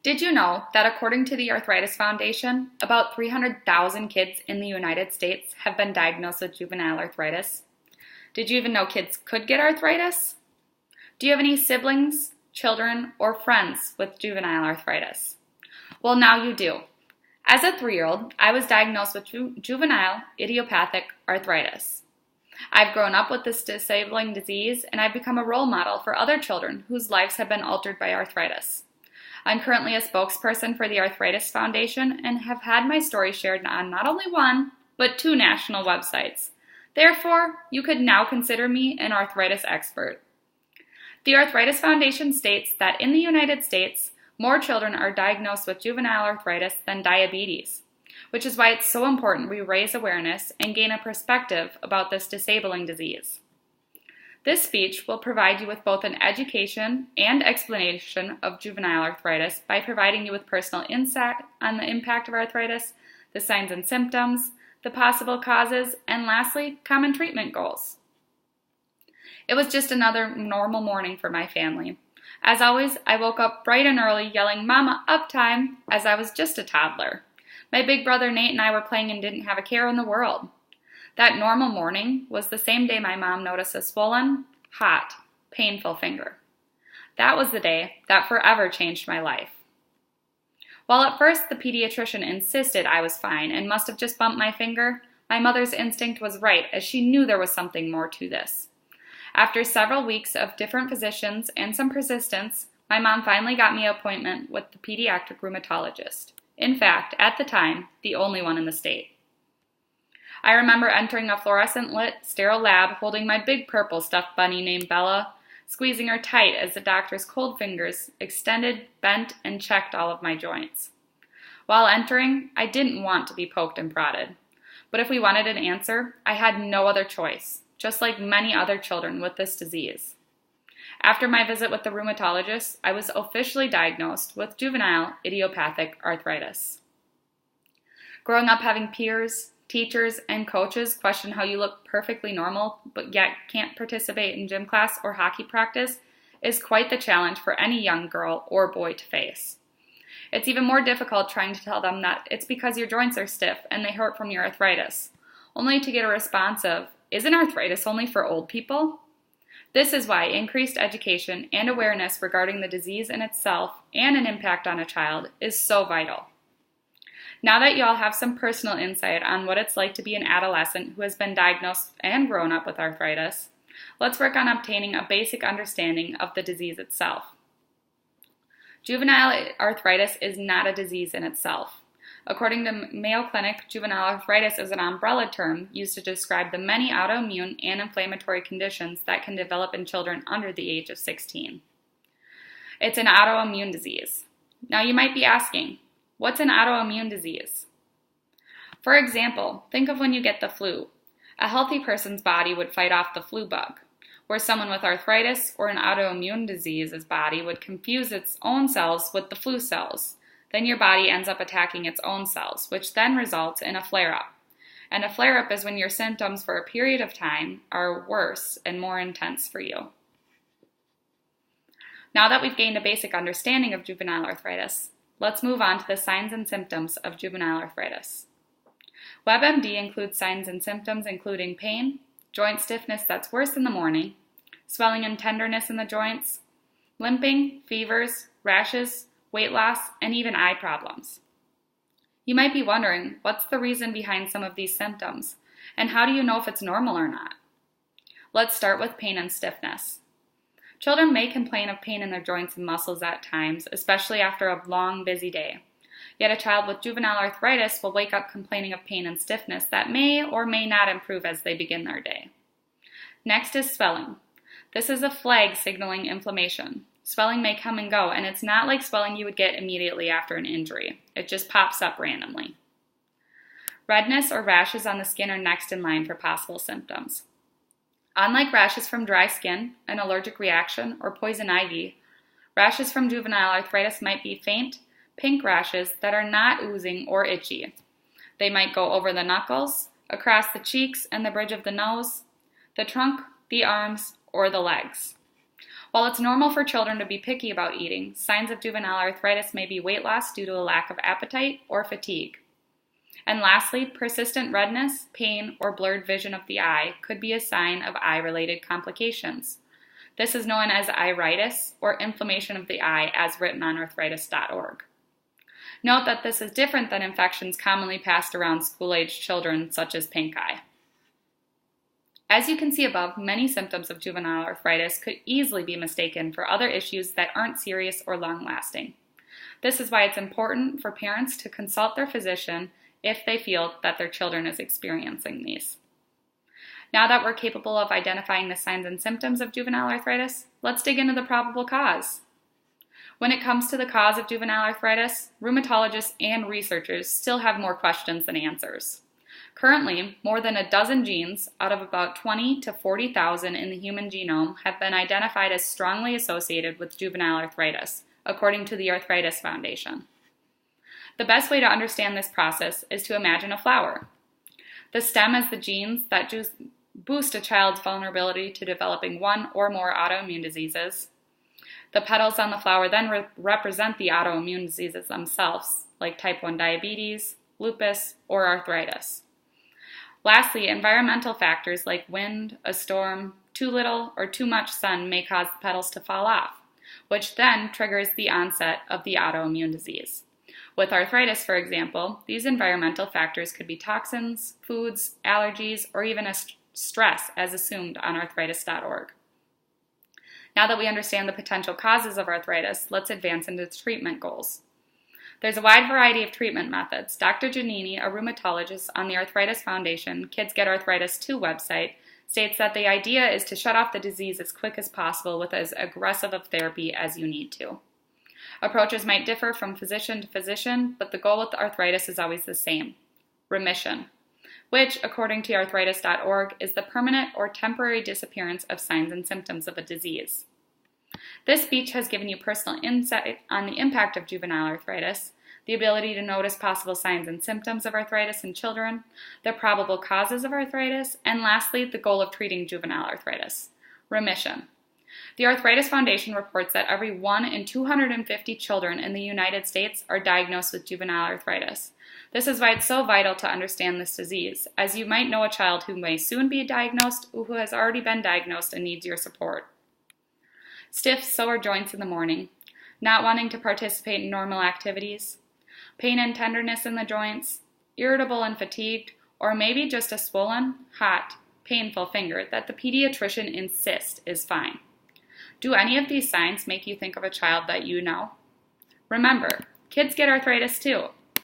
Did you know that according to the Arthritis Foundation, about 300,000 kids in the United States have been diagnosed with juvenile arthritis? Did you even know kids could get arthritis? Do you have any siblings, children, or friends with juvenile arthritis? Well, now you do. As a 3-year-old, I was diagnosed with juvenile idiopathic arthritis. I've grown up with this disabling disease, and I've become a role model for other children whose lives have been altered by arthritis. I'm currently a spokesperson for the Arthritis Foundation and have had my story shared on not only one, but 2 national websites. Therefore, you could now consider me an arthritis expert. The Arthritis Foundation states that in the United States, more children are diagnosed with juvenile arthritis than diabetes, which is why it's so important we raise awareness and gain a perspective about this disabling disease. This speech will provide you with both an education and explanation of juvenile arthritis by providing you with personal insight on the impact of arthritis, the signs and symptoms, the possible causes, and lastly, common treatment goals. It was just another normal morning for my family. As always, I woke up bright and early yelling, "Mama, up time," as I was just a toddler. My big brother Nate and I were playing and didn't have a care in the world. That normal morning was the same day my mom noticed a swollen, hot, painful finger. That was the day that forever changed my life. While at first the pediatrician insisted I was fine and must have just bumped my finger, my mother's instinct was right as she knew there was something more to this. After several weeks of different physicians and some persistence, my mom finally got me an appointment with the pediatric rheumatologist. In fact, at the time, the only one in the state. I remember entering a fluorescent-lit, sterile lab holding my big purple stuffed bunny named Bella, squeezing her tight as the doctor's cold fingers extended, bent, and checked all of my joints. While entering, I didn't want to be poked and prodded. But if we wanted an answer, I had no other choice, just like many other children with this disease. After my visit with the rheumatologist, I was officially diagnosed with juvenile idiopathic arthritis. Growing up having peers, teachers, and coaches question how you look perfectly normal but yet can't participate in gym class or hockey practice is quite the challenge for any young girl or boy to face. It's even more difficult trying to tell them that it's because your joints are stiff and they hurt from your arthritis, only to get a response of, "Isn't arthritis only for old people?" This is why increased education and awareness regarding the disease in itself and an impact on a child is so vital. Now that you all have some personal insight on what it's like to be an adolescent who has been diagnosed and grown up with arthritis, let's work on obtaining a basic understanding of the disease itself. Juvenile arthritis is not a disease in itself. According to Mayo Clinic, juvenile arthritis is an umbrella term used to describe the many autoimmune and inflammatory conditions that can develop in children under the age of 16. It's an autoimmune disease. Now you might be asking, what's an autoimmune disease? For example, think of when you get the flu. A healthy person's body would fight off the flu bug, where someone with arthritis or an autoimmune disease's body would confuse its own cells with the flu cells. Then your body ends up attacking its own cells, which then results in a flare-up. And a flare-up is when your symptoms for a period of time are worse and more intense for you. Now that we've gained a basic understanding of juvenile arthritis, let's move on to the signs and symptoms of juvenile arthritis. WebMD includes signs and symptoms including pain, joint stiffness that's worse in the morning, swelling and tenderness in the joints, limping, fevers, rashes, weight loss, and even eye problems. You might be wondering, what's the reason behind some of these symptoms, and how do you know if it's normal or not? Let's start with pain and stiffness. Children may complain of pain in their joints and muscles at times, especially after a long, busy day. Yet a child with juvenile arthritis will wake up complaining of pain and stiffness that may or may not improve as they begin their day. Next is swelling. This is a flag signaling inflammation. Swelling may come and go, and it's not like swelling you would get immediately after an injury. It just pops up randomly. Redness or rashes on the skin are next in line for possible symptoms. Unlike rashes from dry skin, an allergic reaction, or poison ivy, rashes from juvenile arthritis might be faint, pink rashes that are not oozing or itchy. They might go over the knuckles, across the cheeks and the bridge of the nose, the trunk, the arms, or the legs. While it's normal for children to be picky about eating, signs of juvenile arthritis may be weight loss due to a lack of appetite or fatigue. And lastly, persistent redness, pain, or blurred vision of the eye could be a sign of eye-related complications. This is known as iritis, or inflammation of the eye, as written on arthritis.org. Note that this is different than infections commonly passed around school-aged children, such as pink eye. As you can see above, many symptoms of juvenile arthritis could easily be mistaken for other issues that aren't serious or long-lasting. This is why it's important for parents to consult their physician if they feel that their children is experiencing these. Now that we're capable of identifying the signs and symptoms of juvenile arthritis, let's dig into the probable cause. When it comes to the cause of juvenile arthritis, rheumatologists and researchers still have more questions than answers. Currently, more than a dozen genes out of about 20 to 40,000 in the human genome have been identified as strongly associated with juvenile arthritis, according to the Arthritis Foundation. The best way to understand this process is to imagine a flower. The stem is the genes that boost a child's vulnerability to developing one or more autoimmune diseases. The petals on the flower then represent the autoimmune diseases themselves, like type 1 diabetes, lupus, or arthritis. Lastly, environmental factors like wind, a storm, too little or too much sun may cause the petals to fall off, which then triggers the onset of the autoimmune disease. With arthritis, for example, these environmental factors could be toxins, foods, allergies, or even a stress as assumed on arthritis.org. Now that we understand the potential causes of arthritis, let's advance into treatment goals. There's a wide variety of treatment methods. Dr. Giannini, a rheumatologist on the Arthritis Foundation Kids Get Arthritis 2 website, states that the idea is to shut off the disease as quick as possible with as aggressive of therapy as you need to. Approaches might differ from physician to physician, but the goal with arthritis is always the same: remission, which, according to arthritis.org, is the permanent or temporary disappearance of signs and symptoms of a disease. This speech has given you personal insight on the impact of juvenile arthritis, the ability to notice possible signs and symptoms of arthritis in children, the probable causes of arthritis, and lastly, the goal of treating juvenile arthritis: remission. The Arthritis Foundation reports that every 1 in 250 children in the United States are diagnosed with juvenile arthritis. This is why it's so vital to understand this disease, as you might know a child who may soon be diagnosed or who has already been diagnosed and needs your support. Stiff, sore joints in the morning, not wanting to participate in normal activities, pain and tenderness in the joints, irritable and fatigued, or maybe just a swollen, hot, painful finger that the pediatrician insists is fine. Do any of these signs make you think of a child that you know? Remember, kids get arthritis too.